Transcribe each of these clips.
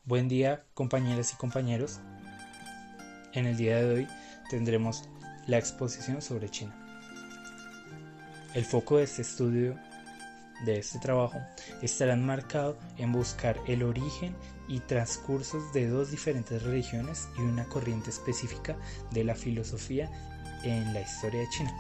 Buen día, compañeras y compañeros. En el día de hoy tendremos la exposición sobre China. El foco de este estudio, de este trabajo, estará enmarcado en buscar el origen y transcursos de dos diferentes religiones y una corriente específica de la filosofía en la historia de China.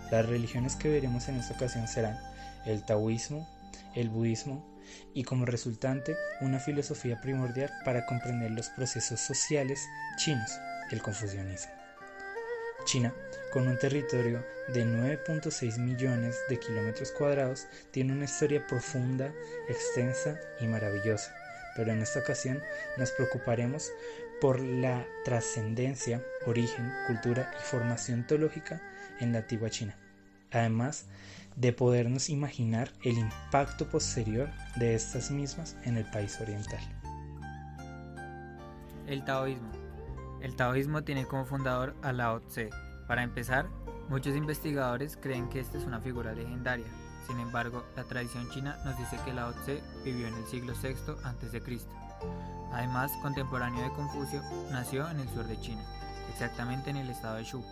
Las religiones que veremos en esta ocasión serán el taoísmo, el budismo y como resultante una filosofía primordial para comprender los procesos sociales chinos, el confucianismo. China, con un territorio de 9.6 millones de kilómetros cuadrados, tiene una historia profunda, extensa y maravillosa, pero en esta ocasión nos preocuparemos por la trascendencia, origen, cultura y formación teológica en la antigua China, además de podernos imaginar el impacto posterior de estas mismas en el país oriental. El taoísmo. El taoísmo tiene como fundador a Lao Tse. Para empezar, muchos investigadores creen que esta es una figura legendaria. Sin embargo, la tradición china nos dice que Lao Tse vivió en el siglo VI a.C. Además, contemporáneo de Confucio, nació en el sur de China, exactamente en el estado de Shu.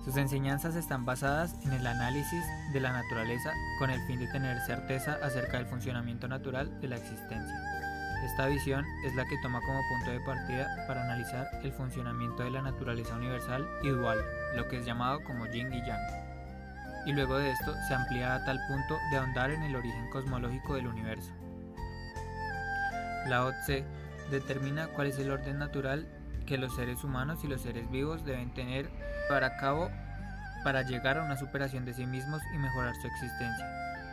Sus enseñanzas están basadas en el análisis de la naturaleza con el fin de tener certeza acerca del funcionamiento natural de la existencia. Esta visión es la que toma como punto de partida para analizar el funcionamiento de la naturaleza universal y dual, lo que es llamado como yin y yang. Y luego de esto se amplía a tal punto de ahondar en el origen cosmológico del universo. Lao Tse determina cuál es el orden natural que los seres humanos y los seres vivos deben tener a cabo para llegar a una superación de sí mismos y mejorar su existencia,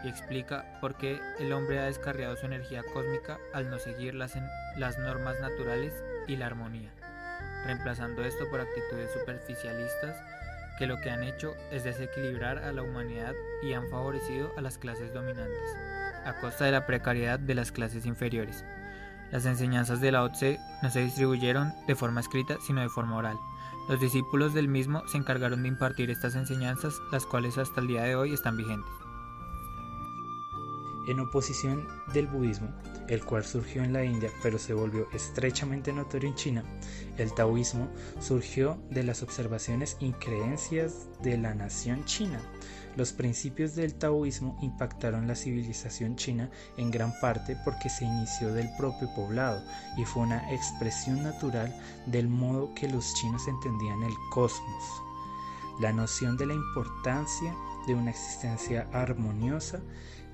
y explica por qué el hombre ha descarriado su energía cósmica al no seguir las normas naturales y la armonía, reemplazando esto por actitudes superficialistas que lo que han hecho es desequilibrar a la humanidad y han favorecido a las clases dominantes, a costa de la precariedad de las clases inferiores. Las enseñanzas de Lao Tse no se distribuyeron de forma escrita, sino de forma oral. Los discípulos del mismo se encargaron de impartir estas enseñanzas, las cuales hasta el día de hoy están vigentes. En oposición del budismo, el cual surgió en la India pero se volvió estrechamente notorio en China, el taoísmo surgió de las observaciones y creencias de la nación china. Los principios del taoísmo impactaron la civilización china en gran parte porque se inició del propio poblado y fue una expresión natural del modo que los chinos entendían el cosmos. La noción de la importancia de una existencia armoniosa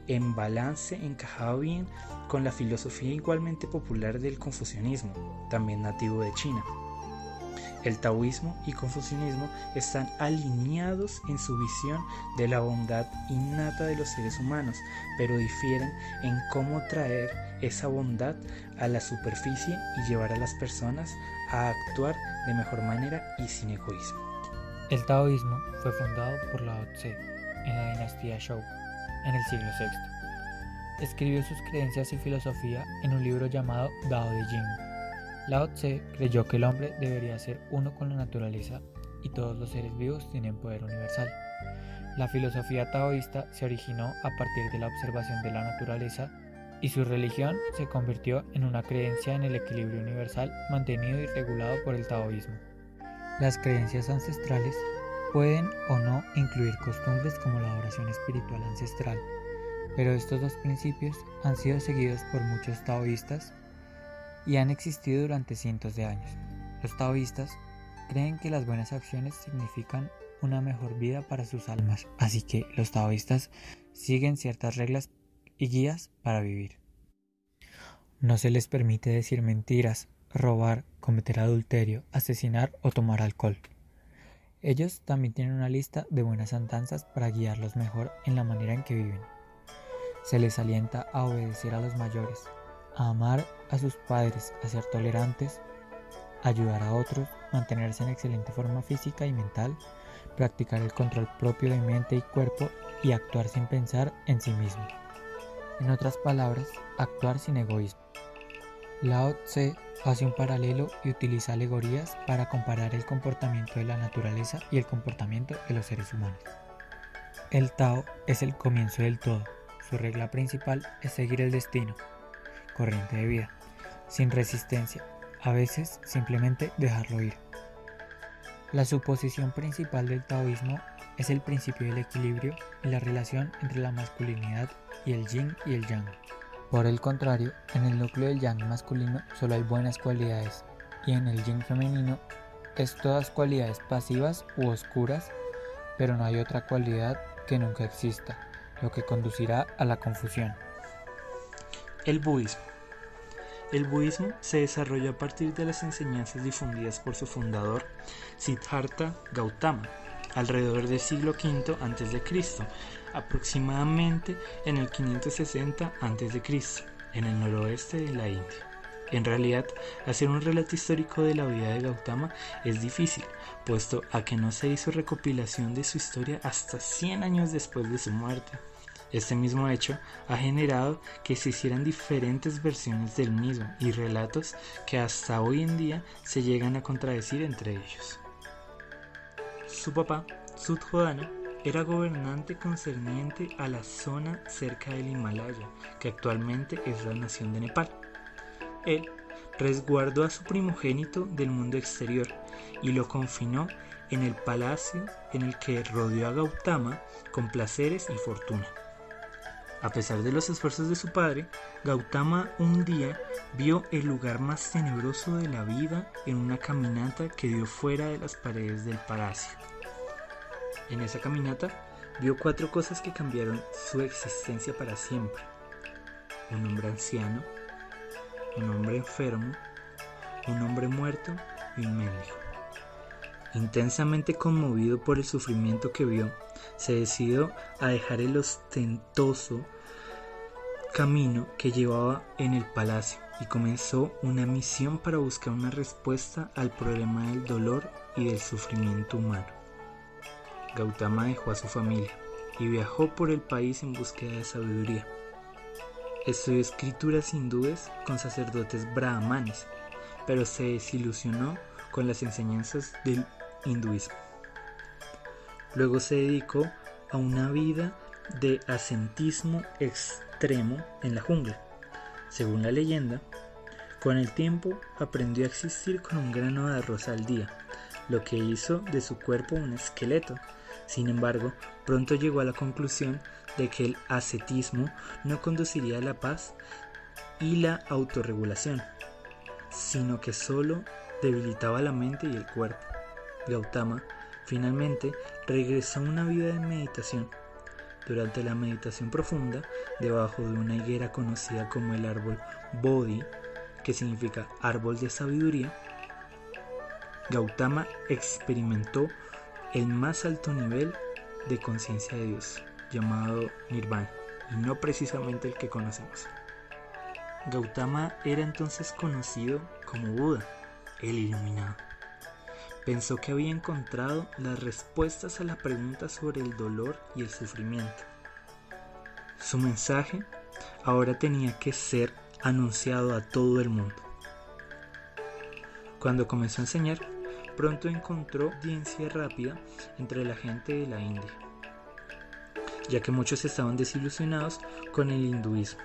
en balance encajaba bien con la filosofía igualmente popular del confucianismo, también nativo de China. El taoísmo y confucianismo están alineados en su visión de la bondad innata de los seres humanos, pero difieren en cómo traer esa bondad a la superficie y llevar a las personas a actuar de mejor manera y sin egoísmo. El taoísmo fue fundado por Lao Tse en la dinastía Zhou en el siglo VI. Escribió sus creencias y filosofía en un libro llamado Dao de Jing. Lao Tse creyó que el hombre debería ser uno con la naturaleza y todos los seres vivos tienen poder universal. La filosofía taoísta se originó a partir de la observación de la naturaleza y su religión se convirtió en una creencia en el equilibrio universal mantenido y regulado por el taoísmo. Las creencias ancestrales pueden o no incluir costumbres como la oración espiritual ancestral, pero estos dos principios han sido seguidos por muchos taoístas y han existido durante cientos de años. Los taoístas creen que las buenas acciones significan una mejor vida para sus almas, así que los taoístas siguen ciertas reglas y guías para vivir. No se les permite decir mentiras, robar, cometer adulterio, asesinar o tomar alcohol. Ellos también tienen una lista de buenas andanzas para guiarlos mejor en la manera en que viven. Se les alienta a obedecer a los mayores, a amar a sus padres, a ser tolerantes, ayudar a otros, mantenerse en excelente forma física y mental, practicar el control propio de mente y cuerpo y actuar sin pensar en sí mismo. En otras palabras, actuar sin egoísmo. Lao Tse hace un paralelo y utiliza alegorías para comparar el comportamiento de la naturaleza y el comportamiento de los seres humanos. El Tao es el comienzo del todo. Su regla principal es seguir el destino, corriente de vida. sin resistencia, a veces simplemente dejarlo ir. La suposición principal del taoísmo es el principio del equilibrio y la relación entre la masculinidad y el yin y el yang. Por el contrario, en el núcleo del yang masculino solo hay buenas cualidades y en el yin femenino es todas cualidades pasivas u oscuras, pero no hay otra cualidad que nunca exista, lo que conducirá a la confusión. El budismo. El budismo se desarrolló a partir de las enseñanzas difundidas por su fundador, Siddhartha Gautama, alrededor del siglo V a.C., aproximadamente en el 560 a.C., en el noroeste de la India. En realidad, hacer un relato histórico de la vida de Gautama es difícil, puesto a que no se hizo recopilación de su historia hasta 100 años después de su muerte. Este mismo hecho ha generado que se hicieran diferentes versiones del mismo y relatos que hasta hoy en día se llegan a contradecir entre ellos. Su papá, Suddhodana, era gobernante concerniente a la zona cerca del Himalaya, que actualmente es la nación de Nepal. Él resguardó a su primogénito del mundo exterior y lo confinó en el palacio en el que rodeó a Gautama con placeres y fortuna. A pesar de los esfuerzos de su padre, Gautama un día vio el lugar más tenebroso de la vida en una caminata que dio fuera de las paredes del palacio. En esa caminata vio 4 cosas que cambiaron su existencia para siempre: un hombre anciano, un hombre enfermo, un hombre muerto y un mendigo. Intensamente conmovido por el sufrimiento que vio, se decidió a dejar el ostentoso camino que llevaba en el palacio y comenzó una misión para buscar una respuesta al problema del dolor y del sufrimiento humano. Gautama dejó a su familia y viajó por el país en búsqueda de sabiduría. Estudió escrituras hindúes con sacerdotes brahmanes, pero se desilusionó con las enseñanzas del hinduismo. Luego se dedicó a una vida de ascetismo extremo en la jungla. Según la leyenda, con el tiempo aprendió a existir con un grano de arroz al día, lo que hizo de su cuerpo un esqueleto. Sin embargo, pronto llegó a la conclusión de que el ascetismo no conduciría a la paz y la autorregulación, sino que solo debilitaba la mente y el cuerpo. Gautama finalmente regresó a una vida de meditación. Durante la meditación profunda, debajo de una higuera conocida como el árbol Bodhi, que significa árbol de sabiduría, Gautama experimentó el más alto nivel de conciencia de Dios, llamado Nirvana, y no precisamente el que conocemos. Gautama era entonces conocido como Buda, el iluminado. Pensó que había encontrado las respuestas a la pregunta sobre el dolor y el sufrimiento. Su mensaje ahora tenía que ser anunciado a todo el mundo. Cuando comenzó a enseñar, pronto encontró audiencia rápida entre la gente de la India, ya que muchos estaban desilusionados con el hinduismo.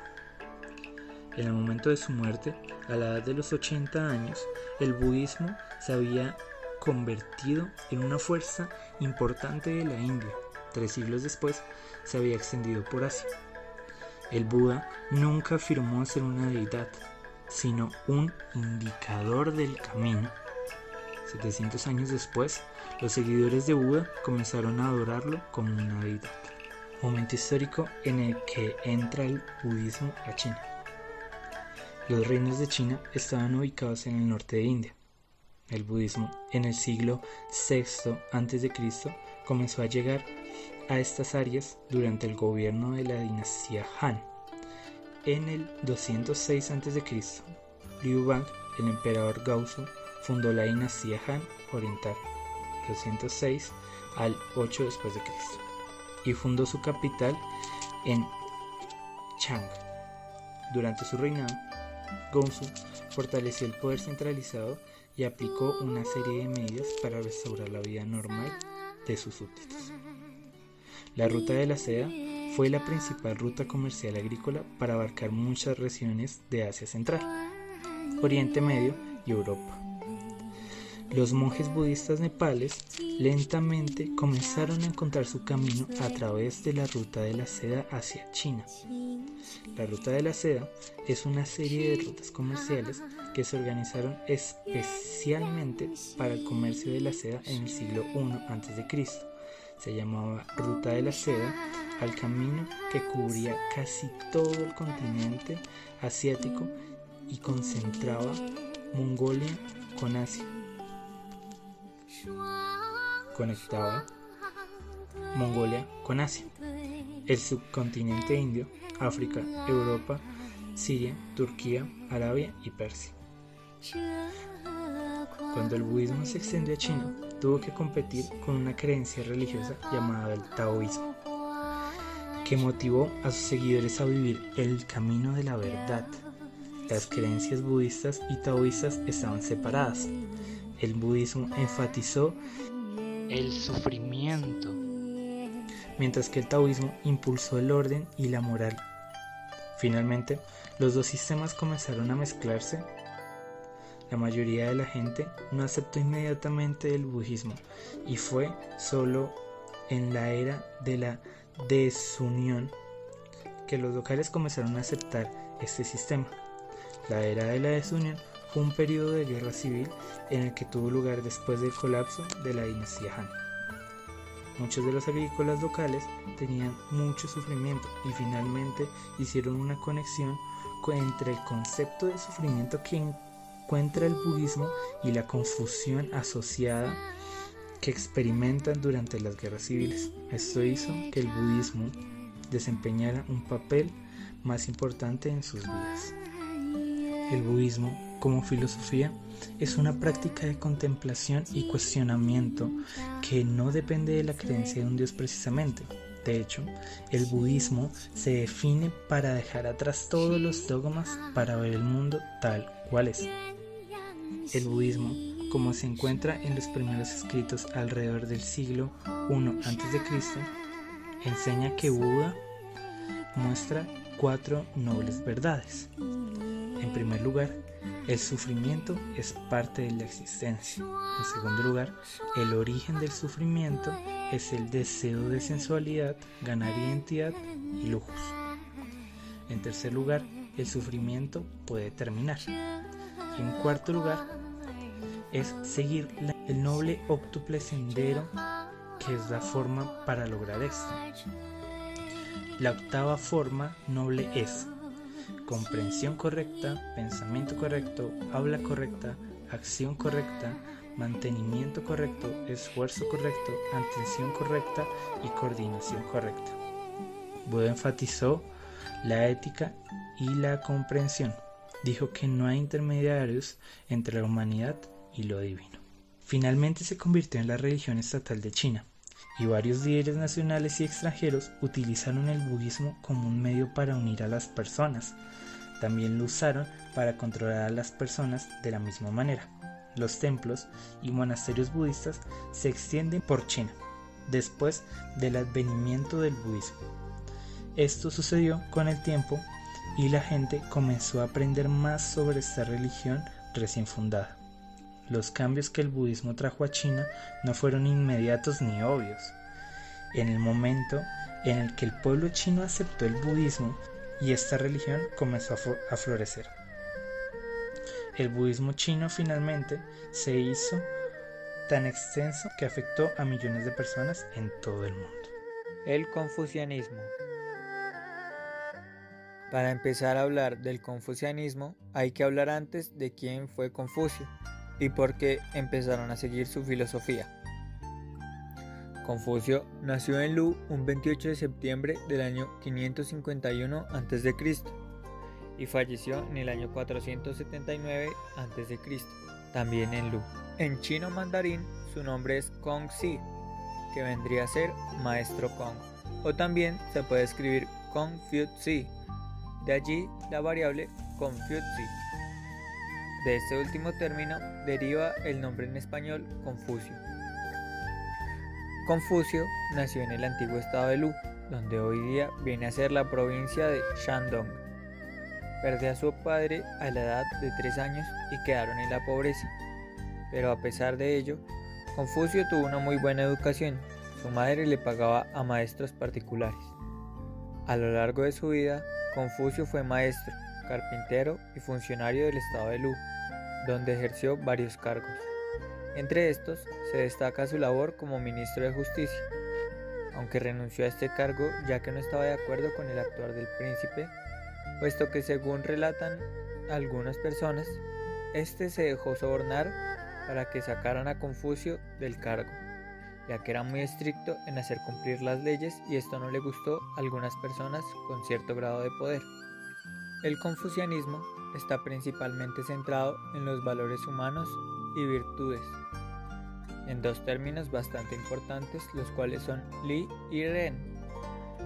En el momento de su muerte, a la edad de los 80 años, el budismo se había convertido en una fuerza importante de la India. 3 siglos después, se había extendido por Asia. El Buda nunca afirmó ser una deidad, sino un indicador del camino. 700 años después, los seguidores de Buda comenzaron a adorarlo como una deidad. Momento histórico en el que entra el budismo a China. Los reinos de China estaban ubicados en el norte de India. El budismo en el siglo VI a.C. comenzó a llegar a estas áreas durante el gobierno de la dinastía Han. En el 206 a.C., Liu Bang, el emperador Gaozu, fundó la dinastía Han Oriental, 206 al 8 después de Cristo, y fundó su capital en Chang. Durante su reinado, Gaozu fortaleció el poder centralizado y aplicó una serie de medidas para restaurar la vida normal de sus súbditos. La ruta de la seda fue la principal ruta comercial agrícola para abarcar muchas regiones de Asia Central. Oriente Medio y Europa. Los monjes budistas nepales lentamente comenzaron a encontrar su camino a través de la ruta de la seda hacia China. La ruta de la seda es una serie de rutas comerciales que se organizaron especialmente para el comercio de la seda en el siglo I a.C. Se llamaba Ruta de la Seda al camino que cubría casi todo el continente asiático y concentraba Mongolia con Asia. Conectaba Mongolia con Asia, el subcontinente indio, África, Europa, Siria, Turquía, Arabia y Persia. Cuando el budismo se extendió a China, tuvo que competir con una creencia religiosa llamada el taoísmo, que motivó a sus seguidores a vivir el camino de la verdad. Las creencias budistas y taoístas estaban separadas. El budismo enfatizó el sufrimiento, mientras que el taoísmo impulsó el orden y la moral. Finalmente, los dos sistemas comenzaron a mezclarse. La mayoría de la gente no aceptó inmediatamente el budismo y fue solo en la era de la desunión que los locales comenzaron a aceptar este sistema. La era de la desunión fue un periodo de guerra civil en el que tuvo lugar después del colapso de la dinastía Han. Muchos de los agrícolas locales tenían mucho sufrimiento y finalmente hicieron una conexión entre el concepto de sufrimiento que encuentra el budismo y la confusión asociada que experimentan durante las guerras civiles. Esto hizo que el budismo desempeñara un papel más importante en sus vidas. El budismo, como filosofía, es una práctica de contemplación y cuestionamiento que no depende de la creencia de un dios precisamente. De hecho, el budismo se define para dejar atrás todos los dogmas para ver el mundo tal cual es. El budismo, como se encuentra en los primeros escritos alrededor del siglo I a.C., enseña que Buda muestra 4 nobles verdades. En primer lugar, el sufrimiento es parte de la existencia. En segundo lugar, el origen del sufrimiento es el deseo de sensualidad, ganar identidad y lujos. En tercer lugar, el sufrimiento puede terminar. Y en cuarto lugar, es seguir el noble óctuple sendero que es la forma para lograr esto. La octava forma noble es comprensión correcta, pensamiento correcto, habla correcta, acción correcta, mantenimiento correcto, esfuerzo correcto, atención correcta y coordinación correcta. Buda enfatizó la ética y la comprensión. Dijo que no hay intermediarios entre la humanidad y lo divino. Finalmente se convirtió en la religión estatal de China, y varios líderes nacionales y extranjeros utilizaron el budismo como un medio para unir a las personas. También lo usaron para controlar a las personas de la misma manera. Los templos y monasterios budistas se extienden por China, después del advenimiento del budismo. Esto sucedió con el tiempo y la gente comenzó a aprender más sobre esta religión recién fundada. Los cambios que el budismo trajo a China no fueron inmediatos ni obvios. En el momento en el que el pueblo chino aceptó el budismo y esta religión comenzó a florecer. El budismo chino finalmente se hizo tan extenso que afectó a millones de personas en todo el mundo. El confucianismo. Para empezar a hablar del confucianismo, hay que hablar antes de quién fue Confucio y por qué empezaron a seguir su filosofía. Confucio nació en Lu un 28 de septiembre del año 551 a.C. y falleció en el año 479 a.C., también en Lu. En chino mandarín su nombre es Kongzi, que vendría a ser Maestro Kong, o también se puede escribir Confuzi, de allí la variable Confuzi. De este último término deriva el nombre en español Confucio. Confucio nació en el antiguo estado de Lu, donde hoy día viene a ser la provincia de Shandong. perdió a su padre a la edad de 3 años y quedaron en la pobreza. Pero a pesar de ello, Confucio tuvo una muy buena educación. Su madre le pagaba a maestros particulares. A lo largo de su vida, Confucio fue maestro, carpintero y funcionario del estado de Lu, donde ejerció varios cargos. Entre estos se destaca su labor como ministro de Justicia, aunque renunció a este cargo ya que no estaba de acuerdo con el actuar del príncipe, puesto que según relatan algunas personas, este se dejó sobornar para que sacaran a Confucio del cargo, ya que era muy estricto en hacer cumplir las leyes y esto no le gustó a algunas personas con cierto grado de poder. El confucianismo está principalmente centrado en los valores humanos y virtudes, en dos términos bastante importantes, los cuales son Li y Ren.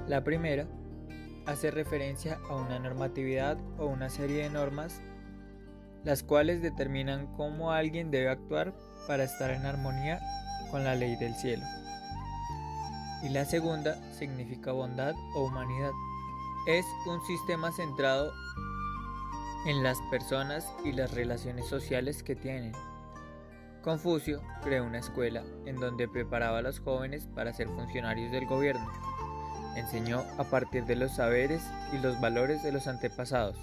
La primera hace referencia a una normatividad o una serie de normas, las cuales determinan cómo alguien debe actuar para estar en armonía con la ley del cielo. Y la segunda significa bondad o humanidad. Es un sistema centrado en las personas y las relaciones sociales que tienen. Confucio creó una escuela en donde preparaba a los jóvenes para ser funcionarios del gobierno. Enseñó a partir de los saberes y los valores de los antepasados.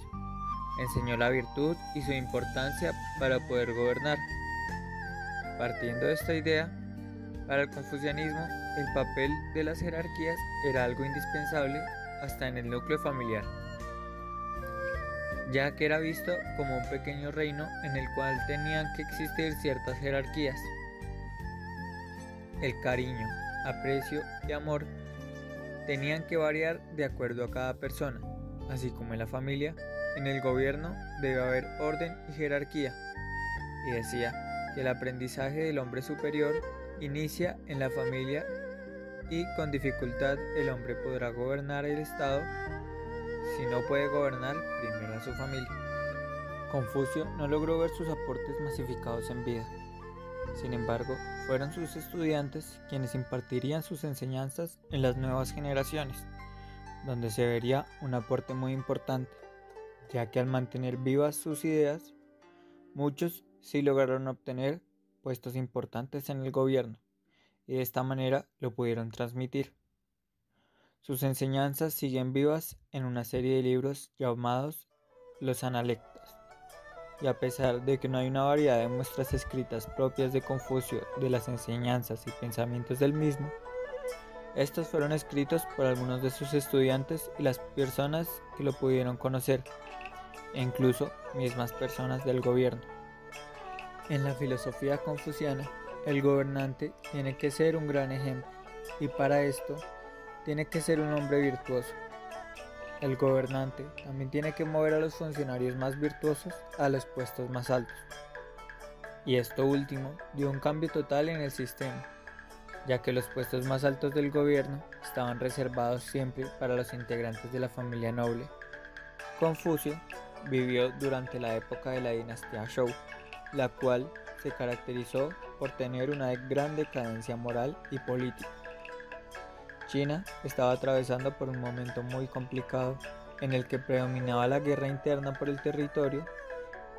Enseñó la virtud y su importancia para poder gobernar. Partiendo de esta idea, para el confucianismo, el papel de las jerarquías era algo indispensable hasta en el núcleo familiar, ya que era visto como un pequeño reino en el cual tenían que existir ciertas jerarquías. El cariño, aprecio y amor tenían que variar de acuerdo a cada persona, así como en la familia. En el gobierno debe haber orden y jerarquía, y decía que el aprendizaje del hombre superior inicia en la familia y con dificultad el hombre podrá gobernar el Estado. Si no puede gobernar, primero a su familia. Confucio no logró ver sus aportes masificados en vida. Sin embargo, fueron sus estudiantes quienes impartirían sus enseñanzas en las nuevas generaciones, donde se vería un aporte muy importante, ya que al mantener vivas sus ideas, muchos sí lograron obtener puestos importantes en el gobierno, y de esta manera lo pudieron transmitir. Sus enseñanzas siguen vivas en una serie de libros llamados los Analectas, y a pesar de que no hay una variedad de muestras escritas propias de Confucio de las enseñanzas y pensamientos del mismo, estos fueron escritos por algunos de sus estudiantes y las personas que lo pudieron conocer, e incluso mismas personas del gobierno. En la filosofía confuciana, el gobernante tiene que ser un gran ejemplo, y para esto tiene que ser un hombre virtuoso. El gobernante también tiene que mover a los funcionarios más virtuosos a los puestos más altos. Y esto último dio un cambio total en el sistema, ya que los puestos más altos del gobierno estaban reservados siempre para los integrantes de la familia noble. Confucio vivió durante la época de la dinastía Zhou, la cual se caracterizó por tener una gran decadencia moral y política. China estaba atravesando por un momento muy complicado en el que predominaba la guerra interna por el territorio,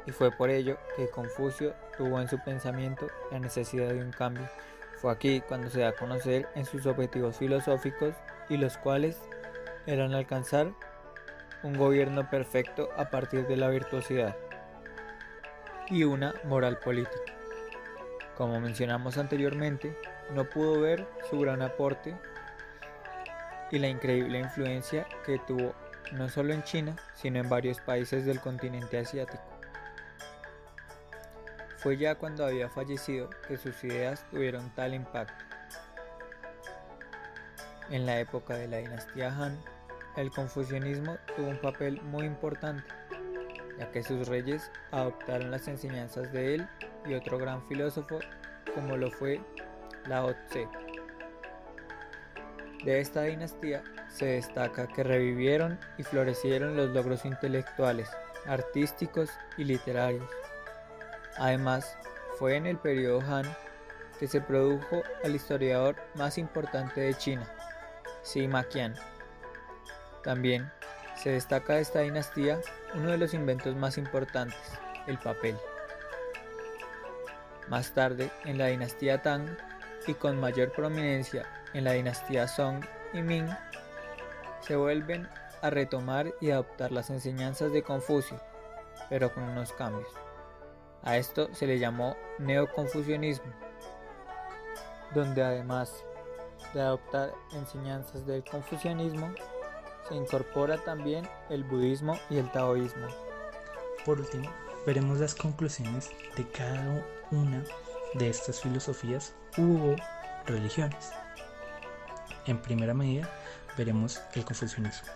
y fue por ello que Confucio tuvo en su pensamiento la necesidad de un cambio. Fue aquí cuando se da a conocer en sus objetivos filosóficos, y los cuales eran alcanzar un gobierno perfecto a partir de la virtuosidad y una moral política. Como mencionamos anteriormente, no pudo ver su gran aporte y la increíble influencia que tuvo no solo en China, sino en varios países del continente asiático. Fue ya cuando había fallecido que sus ideas tuvieron tal impacto. En la época de la dinastía Han, el confucianismo tuvo un papel muy importante, ya que sus reyes adoptaron las enseñanzas de él y otro gran filósofo como lo fue Lao Tse. De esta dinastía se destaca que revivieron y florecieron los logros intelectuales, artísticos y literarios. Además, fue en el periodo Han que se produjo al historiador más importante de China, Sima Qian. También Se destaca de esta dinastía uno de los inventos más importantes, el papel. Más tarde, en la dinastía Tang, y con mayor prominencia en la dinastía Song y Ming, se vuelven a retomar y adoptar las enseñanzas de Confucio, pero con unos cambios. A esto se le llamó neoconfucianismo, donde además de adoptar enseñanzas del confucianismo, se incorpora también el budismo y el taoísmo. Por último, veremos las conclusiones de cada una de estas filosofías u religiones. En primera medida, veremos el confucianismo.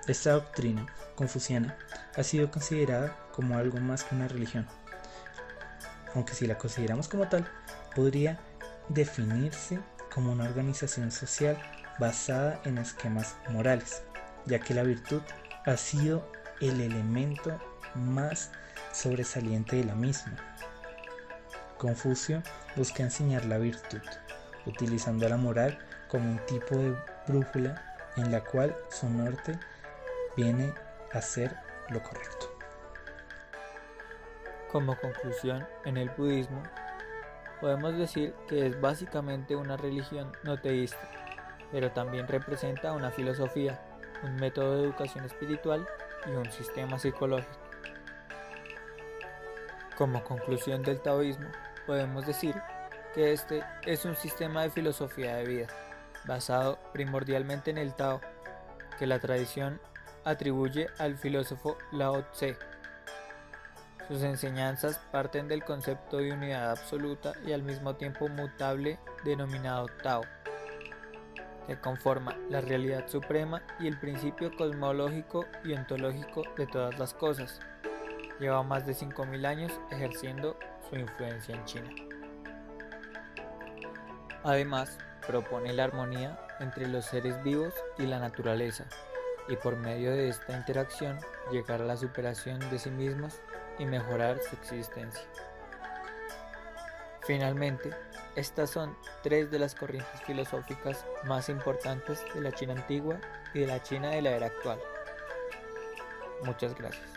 Esta doctrina confuciana ha sido considerada como algo más que una religión, aunque si la consideramos como tal, podría definirse como una organización social basada en esquemas morales, ya que la virtud ha sido el elemento más sobresaliente de la misma. Confucio busca enseñar la virtud, utilizando la moral como un tipo de brújula en la cual su norte viene a ser lo correcto. Como conclusión, en el budismo, podemos decir que es básicamente una religión no teísta, pero también representa una filosofía, un método de educación espiritual y un sistema psicológico. Como conclusión del taoísmo, podemos decir que este es un sistema de filosofía de vida, basado primordialmente en el Tao, que la tradición atribuye al filósofo Lao Tse. Sus enseñanzas parten del concepto de unidad absoluta y al mismo tiempo mutable denominado Tao, que conforma la realidad suprema y el principio cosmológico y ontológico de todas las cosas. Lleva más de 5.000 años ejerciendo su influencia en China. Además, propone la armonía entre los seres vivos y la naturaleza, y por medio de esta interacción llegar a la superación de sí mismos y mejorar su existencia. Finalmente, estas son 3 de las corrientes filosóficas más importantes de la China antigua y de la China de la era actual. Muchas gracias.